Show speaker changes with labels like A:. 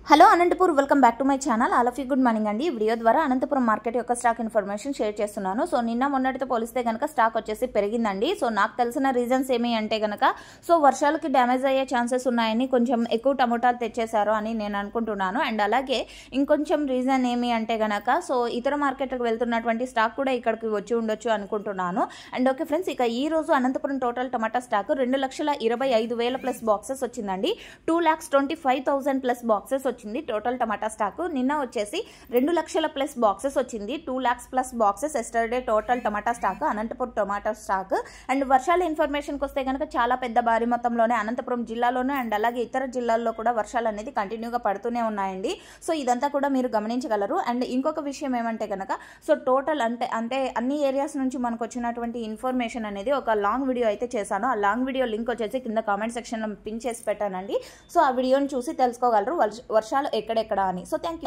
A: Hello Anantapur welcome back to my channel. All of you good morning అండి. ఈ video ద్వారా Anantapuram market యొక్క stock information share చేస్తున్నాను. So నిన్న మొన్నటితో పోలిస్తే కనుక స్టాక్ వచ్చేసి పెరిగిందండి. సో నాకు తెలిసిన రీజన్స్ ఏమి అంటే కనుక వర్షాలకి డ్యామేజ్ అయ్యే ఛాన్సెస్ ఉన్నాయని కొంచెం ఎక్కువ టమోటాలు తెచ్చేశారు అని నేను అనుకుంటున్నాను. అండ్ అలాగే ఇంకొంచెం రీజన్ ఏమి అంటే కనుక ఇతర మార్కెట్లకు వెళ్తున్నటువంటి స్టాక్ కూడా ఇక్కడికి వచ్చి ఉండొచ్చు అనుకుంటున్నాను. అండ్ ఓకే ఫ్రెండ్స్, ఇక ఈ రోజు Anantapuram total tomato stock 2,25,000 plus boxes వచ్చిందండి. 2,25,000 ప్లస్ బాక్సెస్ వచ్చింది టోటల్ టమాటా స్టాక్. నిన్న వచ్చేసి 2 లక్షల ప్లస్ బాక్సెస్ వచ్చింది. 2 lakhs plus boxes yesterday total tomato stock, Anantapuram tomato stock. And వర్షాల ఇన్ఫర్మేషన్కి వస్తే కనుక చాలా పెద్ద భారీ మొత్తంలోనే అనంతపురం జిల్లాలోనే అండ్ అలాగే ఇతర జిల్లాల్లో కూడా వర్షాలు అనేది కంటిన్యూగా పడుతూనే ఉన్నాయండి. సో ఇదంతా కూడా మీరు గమనించగలరు. అండ్ ఇంకొక విషయం ఏమంటే కనుక టోటల్ అంటే అన్ని ఏరియాస్ నుంచి మనకు వచ్చినటువంటి ఇన్ఫర్మేషన్ అనేది ఒక లాంగ్ వీడియో అయితే చేశాను. ఆ లాంగ్ వీడియో లింక్ వచ్చేసి కింద కామెంట్ సెక్షన్లో పిన్ చేసి పెట్టానండి. సో ఆ వీడియోని చూసి తెలుసుకోగలరు వర్షాలు ఎక్కడెక్కడ అని. So thank you.